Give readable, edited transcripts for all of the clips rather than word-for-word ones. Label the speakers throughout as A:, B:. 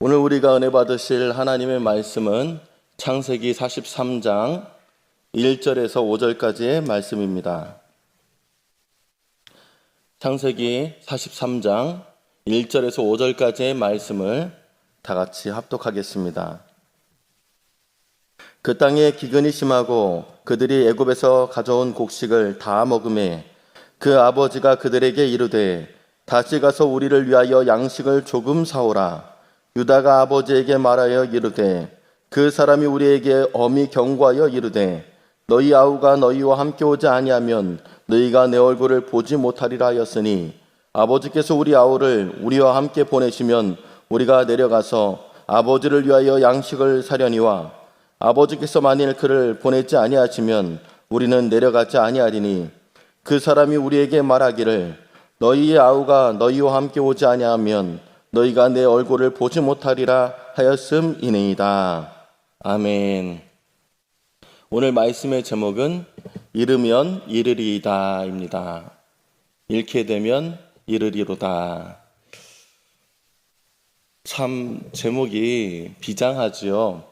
A: 오늘 우리가 은혜 받으실 하나님의 말씀은 창세기 43장 1절에서 5절까지의 말씀입니다. 창세기 43장 1절에서 5절까지의 말씀을 다 같이 합독하겠습니다. 그 땅에 기근이 심하고 그들이 애굽에서 가져온 곡식을 다 먹음에 그 아버지가 그들에게 이르되 다시 가서 우리를 위하여 양식을 조금 사오라. 유다가 아버지에게 말하여 이르되 그 사람이 우리에게 엄히 경고하여 이르되 너희 아우가 너희와 함께 오지 아니하면 너희가 내 얼굴을 보지 못하리라 하였으니 아버지께서 우리 아우를 우리와 함께 보내시면 우리가 내려가서 아버지를 위하여 양식을 사려니와 아버지께서 만일 그를 보내지 아니하시면 우리는 내려가지 아니하리니 그 사람이 우리에게 말하기를 너희의 아우가 너희와 함께 오지 아니하면 너희가 내 얼굴을 보지 못하리라 하였음이니이다. 아멘. 오늘 말씀의 제목은 이르면 이르리이다입니다. 잃게 되면 이르리로다. 참 제목이 비장하지요.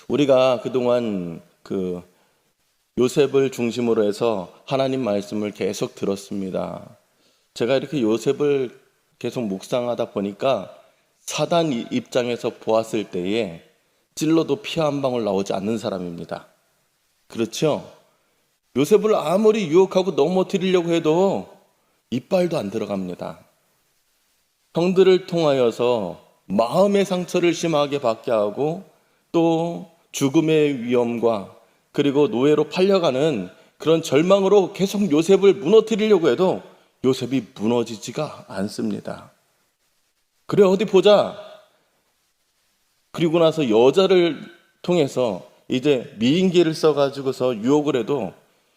A: 우리가 그동안 요셉을 중심으로 해서 하나님 말씀을 계속 들었습니다. 제가 이렇게 요셉을 계속 묵상하다 보니까 사단 입장에서 보았을 때에 찔러도 피 한 방울 나오지 않는 사람입니다. 그렇죠? 요셉을 아무리 유혹하고 넘어뜨리려고 해도 이빨도 안 들어갑니다. 형들을 통하여서 마음의 상처를 심하게 받게 하고 또 죽음의 위험과 그리고 노예로 팔려가는 그런 절망으로 계속 요셉을 무너뜨리려고 해도 요셉이 무너지지가 않습니다. 그래 어디 보자. 그리고 나서 여자를 통해서 이제 미인계를 써가지고서 유혹을 해도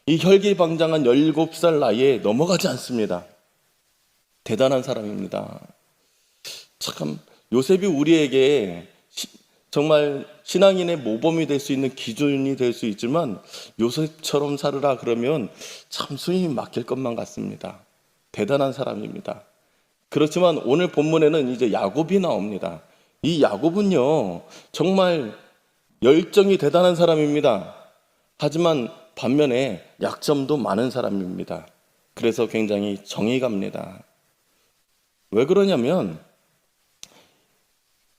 A: 이 혈기방장한 17살 나이에 넘어가지 않습니다. 대단한 사람입니다. 참 요셉이 우리에게 정말 신앙인의 모범이 될 수 있는 기준이 될 수 있지만 요셉처럼 살으라 그러면 참 숨이 막힐 것만 같습니다. 대단한 사람입니다. 그렇지만 오늘 본문에는 이제 야곱이 나옵니다. 이 야곱은요 정말 열정이 대단한 사람입니다. 하지만 반면에 약점도 많은 사람입니다. 그래서 굉장히 정이 갑니다. 왜 그러냐면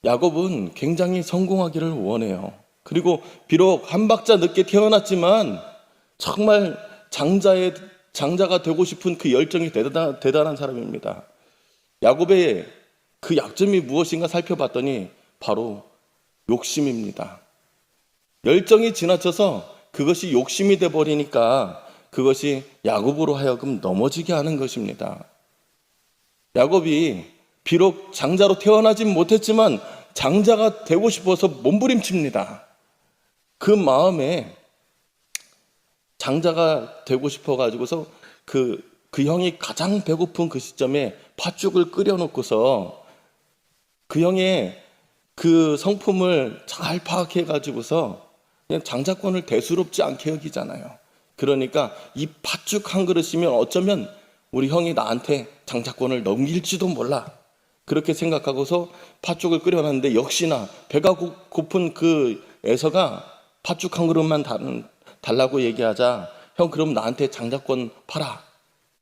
A: 야곱은 굉장히 성공하기를 원해요. 그리고 비록 한 박자 늦게 태어났지만 정말 장자가 되고 싶은 그 열정이 대단한 사람입니다. 야곱의 그 약점이 무엇인가 살펴봤더니 바로 욕심입니다. 열정이 지나쳐서 그것이 욕심이 돼버리니까 그것이 야곱으로 하여금 넘어지게 하는 것입니다. 야곱이 비록 장자로 태어나진 못했지만 장자가 되고 싶어서 몸부림칩니다. 그 마음에 장자가 되고 싶어가지고서 그 형이 가장 배고픈 그 시점에 팥죽을 끓여놓고서 그 형의 그 성품을 잘 파악해가지고서 그냥 장자권을 대수롭지 않게 여기잖아요. 그러니까 이 팥죽 한 그릇이면 어쩌면 우리 형이 나한테 장자권을 넘길지도 몰라. 그렇게 생각하고서 팥죽을 끓여놨는데 역시나 배가 고픈 그 에서가 팥죽 한 그릇만 달라고 얘기하자 형 그럼 나한테 장자권 팔아.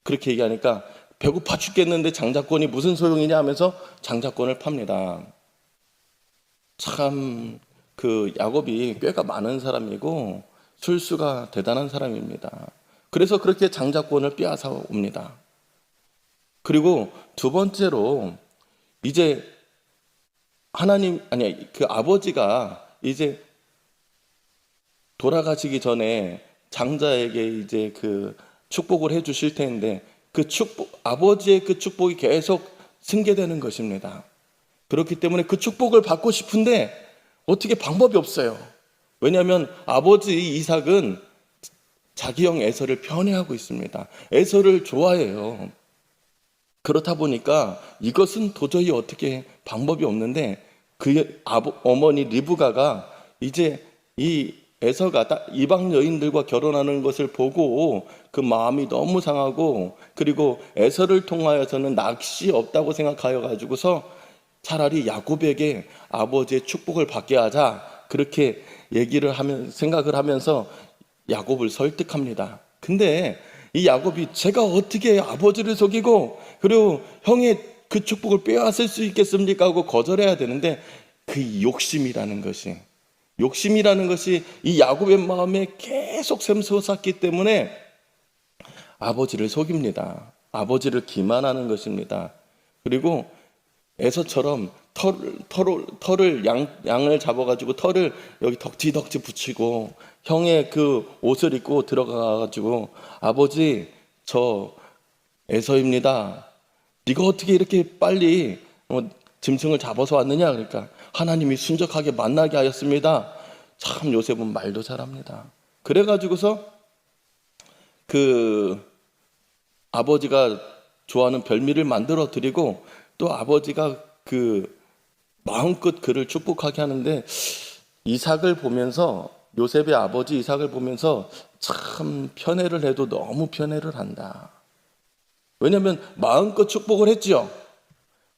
A: 그렇게 얘기하니까 배고파 죽겠는데 장자권이 무슨 소용이냐 하면서 장자권을 팝니다. 참 그 야곱이 꾀가 많은 사람이고 술수가 대단한 사람입니다. 그래서 그렇게 장자권을 빼앗아 옵니다. 그리고 두 번째로 이제 그 아버지가 이제 돌아가시기 전에 장자에게 이제 그 축복을 해 주실 텐데 그 아버지의 그 축복이 계속 승계되는 것입니다. 그렇기 때문에 그 축복을 받고 싶은데 어떻게 방법이 없어요. 왜냐하면 아버지 이삭은 자기 형 에서를 편애하고 있습니다. 에서를 좋아해요. 그렇다 보니까 이것은 도저히 어떻게 방법이 없는데 그 어머니 리브가가 이제 이 에서가 이방 여인들과 결혼하는 것을 보고 그 마음이 너무 상하고 그리고 에서를 통하여서는 낚시 없다고 생각하여 가지고서 차라리 야곱에게 아버지의 축복을 받게 하자, 그렇게 생각을 하면서 야곱을 설득합니다. 근데 이 야곱이 제가 어떻게 아버지를 속이고 그리고 형의 그 축복을 빼앗을 수 있겠습니까 하고 거절해야 되는데, 그 욕심이라는 것이 이 야곱의 마음에 계속 샘솟았기 때문에 아버지를 속입니다. 아버지를 기만하는 것입니다. 그리고 에서처럼 양을 잡아가지고 털을 여기 덕지덕지 붙이고 형의 그 옷을 입고 들어가가지고, 아버지 저 에서입니다. 네가 어떻게 이렇게 빨리 짐승을 잡아서 왔느냐? 그러니까 하나님이 순적하게 만나게 하였습니다. 참 요셉은 말도 잘합니다. 그래가지고서 그 아버지가 좋아하는 별미를 만들어 드리고, 또 아버지가 그 마음껏 그를 축복하게 하는데, 요셉의 아버지 이삭을 보면서 참 편애를 해도 너무 편애를 한다. 왜냐하면 마음껏 축복을 했지요.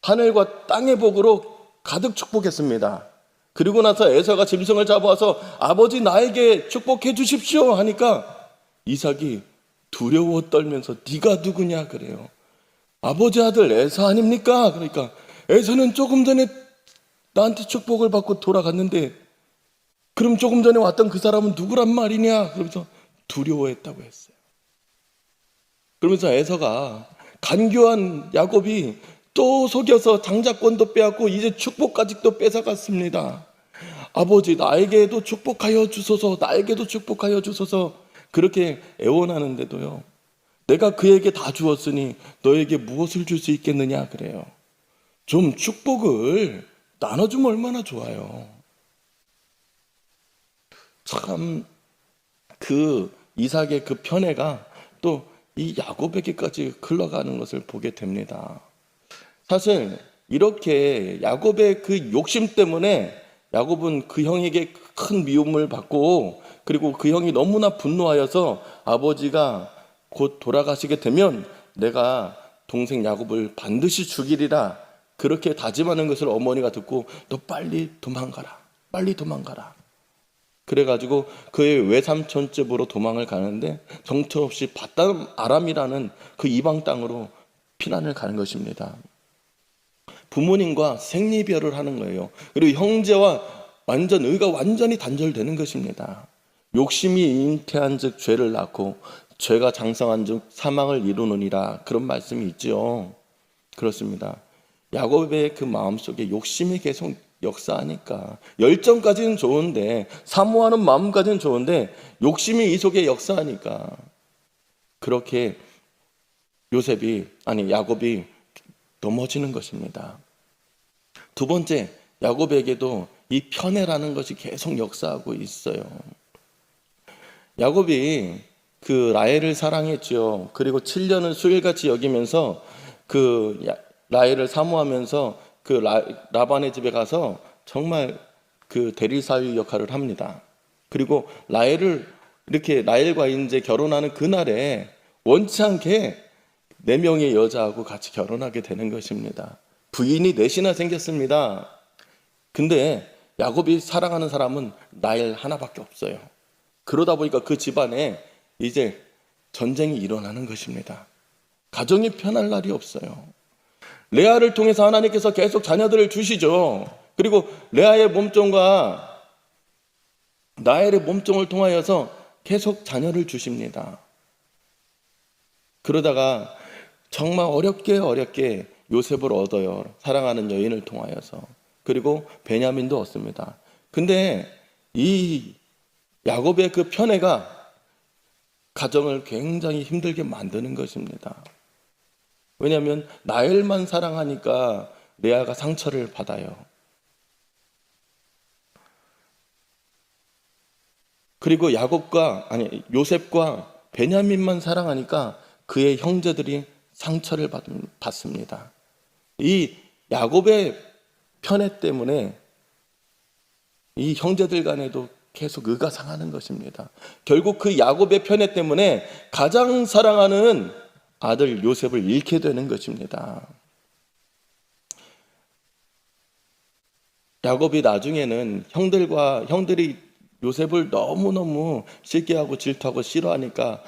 A: 하늘과 땅의 복으로 가득 축복했습니다. 그리고 나서 에서가 짐승을 잡아와서 아버지 나에게 축복해 주십시오 하니까 이삭이 두려워 떨면서 네가 누구냐 그래요. 아버지 아들 에서 아닙니까? 그러니까 에서는 조금 전에 나한테 축복을 받고 돌아갔는데, 그럼 조금 전에 왔던 그 사람은 누구란 말이냐? 그러면서 두려워했다고 했어요. 그러면서 에서가 간교한 야곱이 또 속여서 장자권도 빼앗고 이제 축복까지 또 뺏어갔습니다. 아버지 나에게도 축복하여 주소서, 나에게도 축복하여 주소서, 그렇게 애원하는데도요, 내가 그에게 다 주었으니 너에게 무엇을 줄 수 있겠느냐 그래요. 좀 축복을 나눠주면 얼마나 좋아요. 참 그 이삭의 그 편애가 또 이 야곱에게까지 흘러가는 것을 보게 됩니다. 사실 이렇게 야곱의 그 욕심 때문에 야곱은 그 형에게 큰 미움을 받고, 그리고 그 형이 너무나 분노하여서 아버지가 곧 돌아가시게 되면 내가 동생 야곱을 반드시 죽이리라, 그렇게 다짐하는 것을 어머니가 듣고 너 빨리 도망가라. 그래가지고 그의 외삼촌 집으로 도망을 가는데, 정처없이 바담 아람이라는 그 이방 땅으로 피난을 가는 것입니다. 부모님과 생리별을 하는 거예요. 그리고 형제와 의가 완전히 단절되는 것입니다. 욕심이 잉태한 즉 죄를 낳고 죄가 장성한 즉 사망을 이루느니라, 그런 말씀이 있죠. 그렇습니다. 야곱의 그 마음속에 욕심이 계속 역사하니까, 열정까지는 좋은데, 사모하는 마음까지는 좋은데 욕심이 이 속에 역사하니까 그렇게 야곱이 넘어지는 것입니다. 두 번째, 야곱에게도 이 편애라는 것이 계속 역사하고 있어요. 야곱이 그 라헬을 사랑했죠. 그리고 7년을 수일같이 여기면서 그 라헬을 사모하면서 그 라반의 집에 가서 정말 그 대리사위 역할을 합니다. 그리고 라헬과 이제 결혼하는 그날에 원치 않게 4명의 여자하고 같이 결혼하게 되는 것입니다. 부인이 4이나 생겼습니다. 근데 야곱이 사랑하는 사람은 라헬 하나밖에 없어요. 그러다 보니까 그 집안에 이제 전쟁이 일어나는 것입니다. 가정이 편할 날이 없어요. 레아를 통해서 하나님께서 계속 자녀들을 주시죠. 그리고 레아의 몸종과 라헬의 몸종을 통하여서 계속 자녀를 주십니다. 그러다가 정말 어렵게 요셉을 얻어요. 사랑하는 여인을 통하여서. 그리고 베냐민도 얻습니다. 근데 이 야곱의 그 편애가 가정을 굉장히 힘들게 만드는 것입니다. 왜냐하면 라헬만 사랑하니까 레아가 상처를 받아요. 그리고 요셉과 베냐민만 사랑하니까 그의 형제들이 상처를 받습니다. 이 야곱의 편애 때문에 이 형제들 간에도 계속 의가 상하는 것입니다. 결국 그 야곱의 편애 때문에 가장 사랑하는 아들 요셉을 잃게 되는 것입니다. 야곱이 나중에는 형들이 요셉을 너무너무 시기하고 질투하고 싫어하니까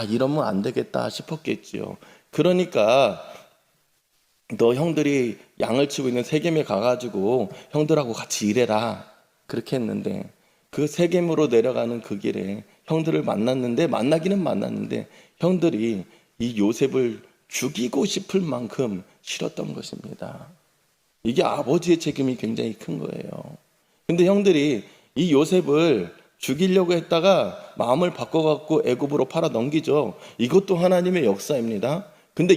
A: 이러면 안 되겠다 싶었겠지요. 그러니까 너 형들이 양을 치고 있는 세겜에 가가지고 형들하고 같이 일해라 그렇게 했는데, 그 세겜으로 내려가는 그 길에 형들을 만나기는 만났는데 형들이 이 요셉을 죽이고 싶을 만큼 싫었던 것입니다. 이게 아버지의 책임이 굉장히 큰 거예요. 근데 형들이 이 요셉을 죽이려고 했다가 마음을 바꿔갖고 애굽으로 팔아 넘기죠. 이것도 하나님의 역사입니다. 근데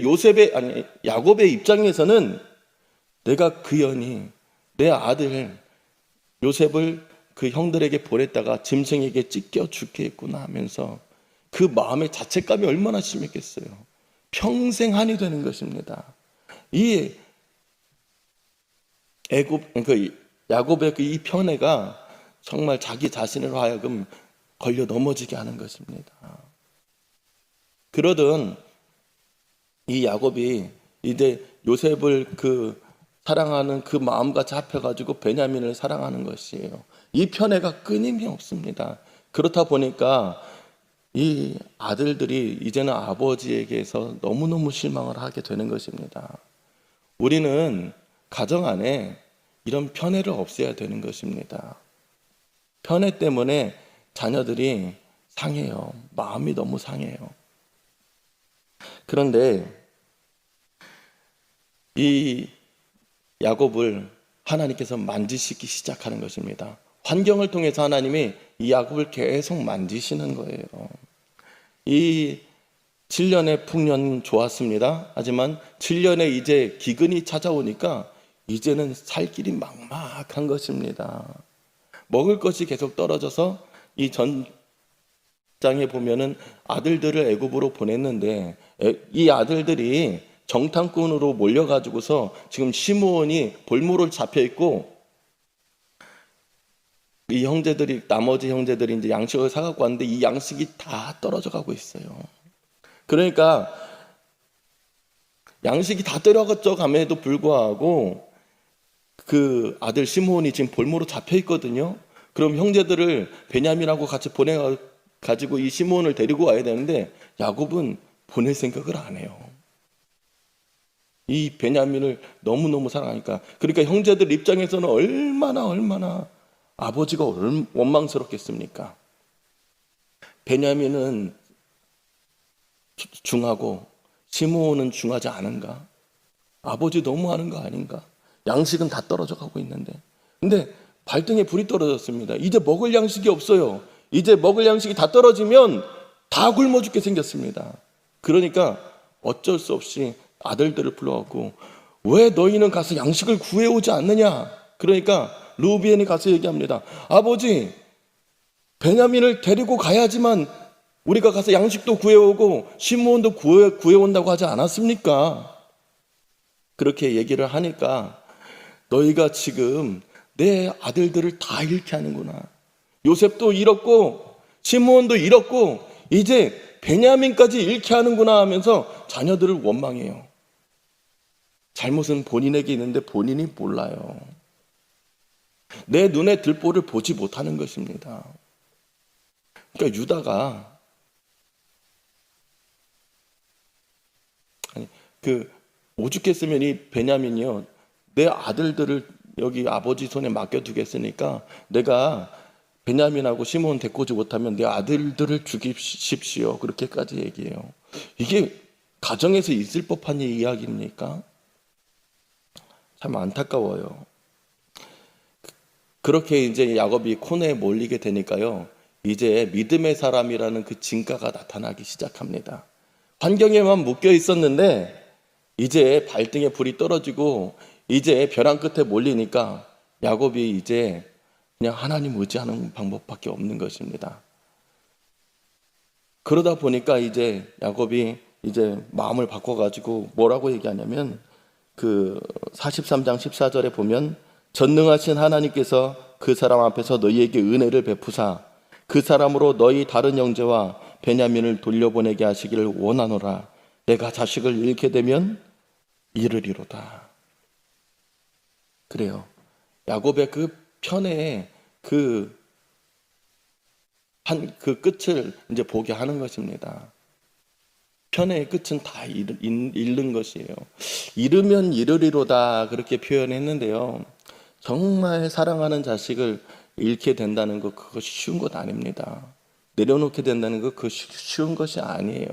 A: 야곱의 입장에서는 내가 그 연히 내 아들 요셉을 그 형들에게 보냈다가 짐승에게 찢겨 죽게 했구나 하면서 그 마음의 자책감이 얼마나 심했겠어요. 평생 한이 되는 것입니다. 이 야곱의 이 편애가 정말 자기 자신으로 하여금 걸려 넘어지게 하는 것입니다. 그러던 이 야곱이 이제 요셉을 사랑하는 그 마음과 잡혀가지고 베냐민을 사랑하는 것이에요. 이 편애가 끊임이 없습니다. 그렇다 보니까 이 아들들이 이제는 아버지에게서 너무너무 실망을 하게 되는 것입니다. 우리는 가정 안에 이런 편애를 없애야 되는 것입니다. 편애 때문에 자녀들이 상해요. 마음이 너무 상해요. 그런데 이 야곱을 하나님께서 만지시기 시작하는 것입니다. 환경을 통해서 하나님이 이 야곱을 계속 만지시는 거예요. 이 7년의 풍년 좋았습니다. 하지만 7년에 이제 기근이 찾아오니까 이제는 살 길이 막막한 것입니다. 먹을 것이 계속 떨어져서 이 전장에 보면은 아들들을 애굽으로 보냈는데 이 아들들이 정탐꾼으로 몰려가지고서 지금 시므온이 볼모로 잡혀 있고, 이 나머지 형제들이 이제 양식을 사갖고 왔는데 이 양식이 다 떨어져 가고 있어요. 그러니까 양식이 다 떨어져 감에도 불구하고 그 아들 시므온이 지금 볼모로 잡혀 있거든요. 그럼 형제들을 베냐민하고 같이 보내가지고 이 시므온을 데리고 와야 되는데 야곱은 보낼 생각을 안 해요. 이 베냐민을 너무너무 사랑하니까. 그러니까 형제들 입장에서는 얼마나 아버지가 원망스럽겠습니까? 베냐민은 중하고 시므온은 중하지 않은가? 아버지 너무하는 거 아닌가? 양식은 다 떨어져 가고 있는데. 근데 발등에 불이 떨어졌습니다. 이제 먹을 양식이 없어요. 이제 먹을 양식이 다 떨어지면 다 굶어 죽게 생겼습니다. 그러니까 어쩔 수 없이 아들들을 불러갖고 왜 너희는 가서 양식을 구해오지 않느냐? 그러니까 루비엔이 가서 얘기합니다. 아버지, 베냐민을 데리고 가야지만 우리가 가서 양식도 구해오고 시므온도 구해온다고 하지 않았습니까? 그렇게 얘기를 하니까 너희가 지금 내 아들들을 다 잃게 하는구나. 요셉도 잃었고 시므온도 잃었고 이제 베냐민까지 잃게 하는구나 하면서 자녀들을 원망해요. 잘못은 본인에게 있는데 본인이 몰라요. 내 눈에 들보를 보지 못하는 것입니다. 그러니까 유다가 오죽했으면 이 베냐민이요, 내 아들들을 여기 아버지 손에 맡겨두겠으니까 내가 베냐민하고 시므온 데리고 오지 못하면 내 아들들을 죽이십시오. 그렇게까지 얘기해요. 이게 가정에서 있을 법한 이야기입니까? 참 안타까워요. 그렇게 이제 야곱이 코너에 몰리게 되니까요, 이제 믿음의 사람이라는 그 진가가 나타나기 시작합니다. 환경에만 묶여 있었는데 이제 발등에 불이 떨어지고 이제 벼랑 끝에 몰리니까 야곱이 이제 그냥 하나님 의지하는 방법밖에 없는 것입니다. 그러다 보니까 이제 야곱이 이제 마음을 바꿔가지고 뭐라고 얘기하냐면 43장 14절에 보면 전능하신 하나님께서 그 사람 앞에서 너희에게 은혜를 베푸사 그 사람으로 너희 다른 형제와 베냐민을 돌려보내게 하시기를 원하노라. 내가 자식을 잃게 되면 이르리로다. 그래요. 야곱의 그 편의 그 끝을 이제 보게 하는 것입니다. 편의 끝은 다 잃는 것이에요. 잃으면 이르리로다 그렇게 표현했는데요. 정말 사랑하는 자식을 잃게 된다는 것, 그것이 쉬운 것 아닙니다. 내려놓게 된다는 것, 그것이 쉬운 것이 아니에요.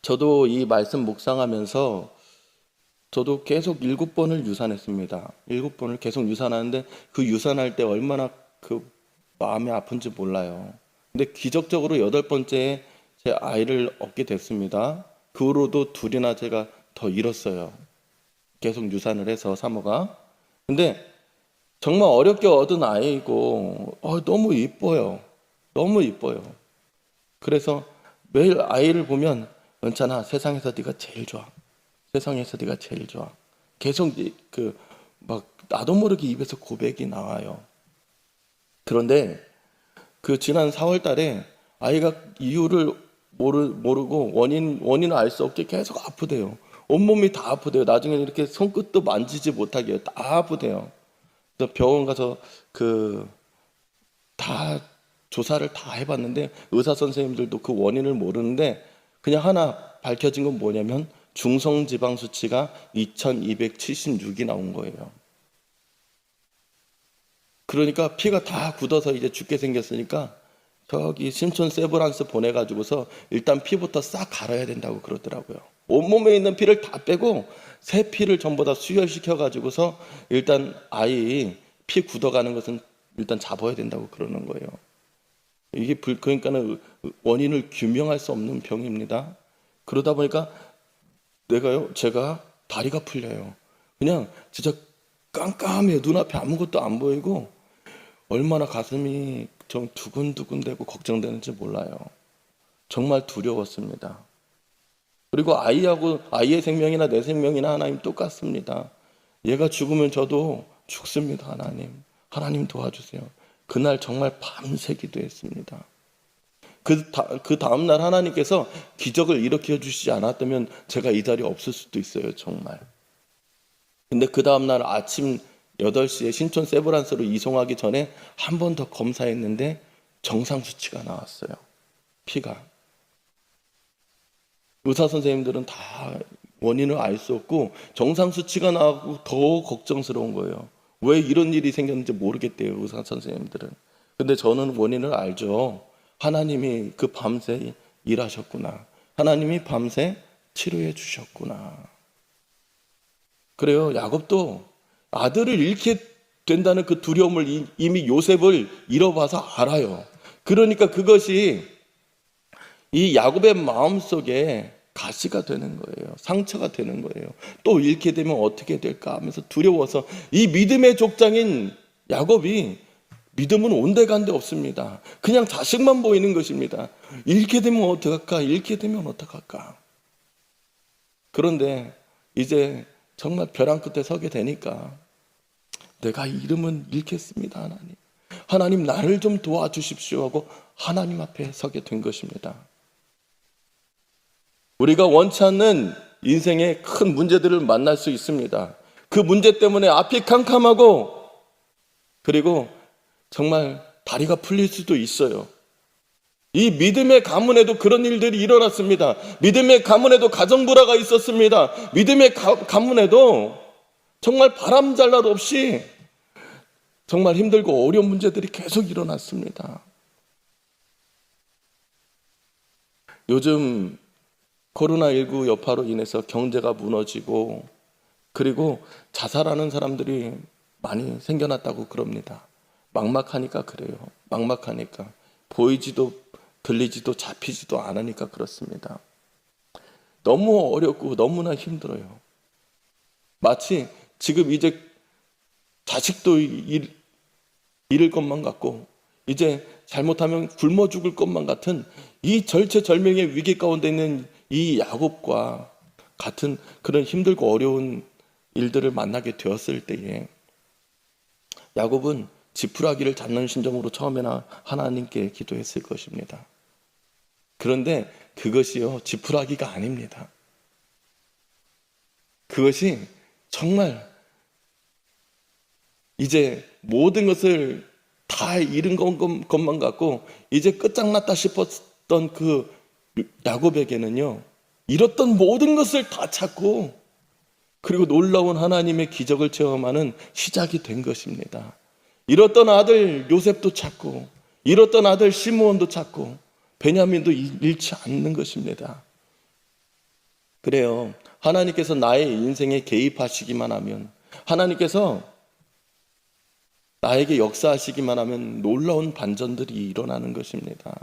A: 저도 이 말씀 묵상하면서 저도 계속 7번을 유산했습니다. 7번을 계속 유산하는데 그 유산할 때 얼마나 그 마음이 아픈지 몰라요. 근데 기적적으로 8번째에 제 아이를 얻게 됐습니다. 그 후로도 둘이나 제가 더 잃었어요. 계속 유산을 해서 사모가. 근데 정말 어렵게 얻은 아이고 너무 이뻐요. 너무 이뻐요. 그래서 매일 아이를 보면 은찬아, 세상에서 네가 제일 좋아. 세상에서 네가 제일 좋아. 계속 막 나도 모르게 입에서 고백이 나와요. 그런데 그 지난 4월 달에 아이가 이유를 모르고 원인을 알 수 없게 계속 아프대요. 온몸이 다 아프대요. 나중에 이렇게 손끝도 만지지 못하게 해요. 다 아프대요. 그래서 병원 가서 다 조사를 다 해봤는데 의사 선생님들도 그 원인을 모르는데 그냥 하나 밝혀진 건 뭐냐면 중성지방 수치가 2276이 나온 거예요. 그러니까 피가 다 굳어서 이제 죽게 생겼으니까 저기 신촌 세브란스 보내가지고서 일단 피부터 싹 갈아야 된다고 그러더라고요. 온몸에 있는 피를 다 빼고 새 피를 전부 다 수혈시켜가지고서 일단 아이 피 굳어가는 것은 일단 잡아야 된다고 그러는 거예요. 이게 그러니까는 원인을 규명할 수 없는 병입니다. 그러다 보니까 제가 다리가 풀려요. 그냥 진짜 깜깜해요. 눈앞에 아무것도 안 보이고 얼마나 가슴이 좀 두근두근대고 걱정되는지 몰라요. 정말 두려웠습니다. 그리고 아이의 생명이나 내 생명이나 하나님 똑같습니다. 얘가 죽으면 저도 죽습니다. 하나님 도와주세요. 그날 정말 밤새 기도했습니다. 그 다음날 하나님께서 기적을 일으켜 주시지 않았다면 제가 이 자리에 없을 수도 있어요. 정말. 근데 그 다음날 아침 8시에 신촌 세브란스로 이송하기 전에 한 번 더 검사했는데 정상 수치가 나왔어요. 피가. 의사 선생님들은 다 원인을 알 수 없고 정상 수치가 나오고 더 걱정스러운 거예요. 왜 이런 일이 생겼는지 모르겠대요. 의사 선생님들은. 근데 저는 원인을 알죠. 하나님이 그 밤새 일하셨구나. 하나님이 밤새 치료해 주셨구나. 그래요. 야곱도 아들을 잃게 된다는 그 두려움을 이미 요셉을 잃어봐서 알아요. 그러니까 그것이 이 야곱의 마음속에 가시가 되는 거예요. 상처가 되는 거예요. 또 잃게 되면 어떻게 될까 하면서 두려워서 이 믿음의 족장인 야곱이 믿음은 온데간데 없습니다. 그냥 자식만 보이는 것입니다. 잃게 되면 어떡할까? 잃게 되면 어떡할까? 그런데 이제 정말 벼랑 끝에 서게 되니까 내가 이름은 잃겠습니다. 하나님 나를 좀 도와주십시오 하고 하나님 앞에 서게 된 것입니다. 우리가 원치 않는 인생의 큰 문제들을 만날 수 있습니다. 그 문제 때문에 앞이 캄캄하고 그리고 정말 다리가 풀릴 수도 있어요. 이 믿음의 가문에도 그런 일들이 일어났습니다. 믿음의 가문에도 가정불화가 있었습니다. 믿음의 가문에도 정말 바람잘날 없이 정말 힘들고 어려운 문제들이 계속 일어났습니다. 요즘 코로나19 여파로 인해서 경제가 무너지고 그리고 자살하는 사람들이 많이 생겨났다고 그럽니다. 막막하니까 그래요. 막막하니까. 보이지도 들리지도 잡히지도 않으니까 그렇습니다. 너무 어렵고 너무나 힘들어요. 마치 지금 이제 자식도 잃을 것만 같고 이제 잘못하면 굶어 죽을 것만 같은 이 절체절명의 위기 가운데 있는 이 야곱과 같은 그런 힘들고 어려운 일들을 만나게 되었을 때에 야곱은 지푸라기를 잡는 심정으로 처음에는 하나님께 기도했을 것입니다. 그런데 그것이요 지푸라기가 아닙니다. 그것이 정말 이제 모든 것을 다 잃은 것만 같고 이제 끝장났다 싶었던 그 야곱에게는요, 잃었던 모든 것을 다 찾고 그리고 놀라운 하나님의 기적을 체험하는 시작이 된 것입니다. 잃었던 아들 요셉도 찾고 잃었던 아들 시므온도 찾고 베냐민도 잃지 않는 것입니다. 그래요. 하나님께서 나의 인생에 개입하시기만 하면, 하나님께서 나에게 역사하시기만 하면 놀라운 반전들이 일어나는 것입니다.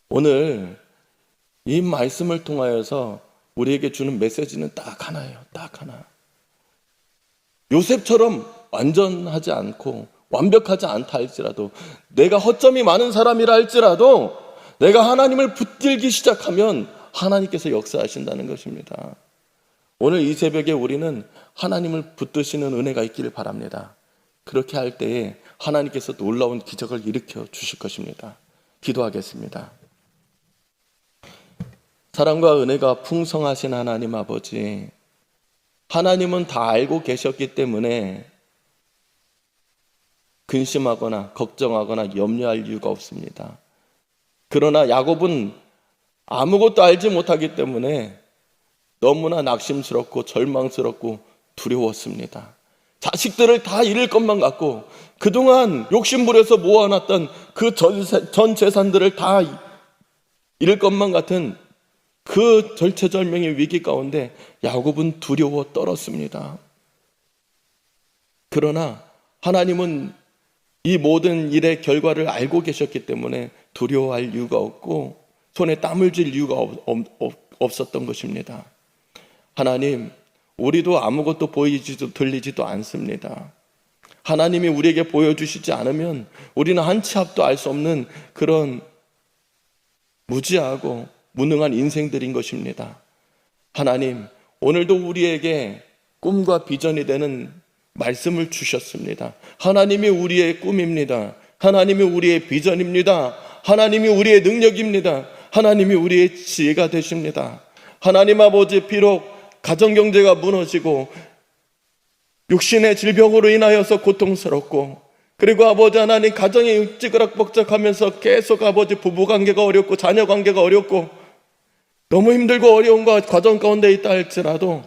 A: 오늘 이 말씀을 통하여서 우리에게 주는 메시지는 딱 하나예요. 딱 하나. 요셉처럼 완전하지 않고 완벽하지 않다 할지라도, 내가 허점이 많은 사람이라 할지라도 내가 하나님을 붙들기 시작하면 하나님께서 역사하신다는 것입니다. 오늘 이 새벽에 우리는 하나님을 붙드시는 은혜가 있기를 바랍니다. 그렇게 할 때에 하나님께서 놀라운 기적을 일으켜 주실 것입니다. 기도하겠습니다. 사랑과 은혜가 풍성하신 하나님 아버지, 하나님은 다 알고 계셨기 때문에 근심하거나 걱정하거나 염려할 이유가 없습니다. 그러나 야곱은 아무것도 알지 못하기 때문에 너무나 낙심스럽고 절망스럽고 두려웠습니다. 자식들을 다 잃을 것만 같고 그동안 욕심부려서 모아놨던 그 전 재산들을 다 잃을 것만 같은 그 절체절명의 위기 가운데 야곱은 두려워 떨었습니다. 그러나 하나님은 이 모든 일의 결과를 알고 계셨기 때문에 두려워할 이유가 없고 손에 땀을 질 이유가 없었던 것입니다. 하나님, 우리도 아무것도 보이지도 들리지도 않습니다. 하나님이 우리에게 보여주시지 않으면 우리는 한 치 앞도 알 수 없는 그런 무지하고 무능한 인생들인 것입니다. 하나님, 오늘도 우리에게 꿈과 비전이 되는 말씀을 주셨습니다. 하나님이 우리의 꿈입니다. 하나님이 우리의 비전입니다. 하나님이 우리의 능력입니다. 하나님이 우리의 지혜가 되십니다. 하나님 아버지, 비록 가정경제가 무너지고 육신의 질병으로 인하여서 고통스럽고, 그리고 아버지 하나님 가정이 찌그락벅적하면서 계속 아버지 부부관계가 어렵고 자녀관계가 어렵고 너무 힘들고 어려운 과정 가운데 있다 할지라도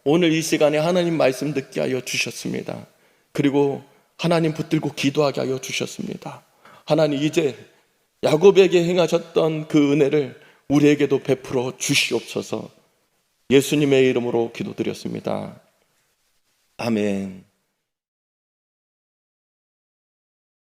A: 오늘 이 시간에 하나님 말씀 듣게 하여 주셨습니다. 그리고 하나님 붙들고 기도하게 하여 주셨습니다. 하나님, 이제 야곱에게 행하셨던 그 은혜를 우리에게도 베풀어 주시옵소서. 예수님의 이름으로 기도드렸습니다. 아멘.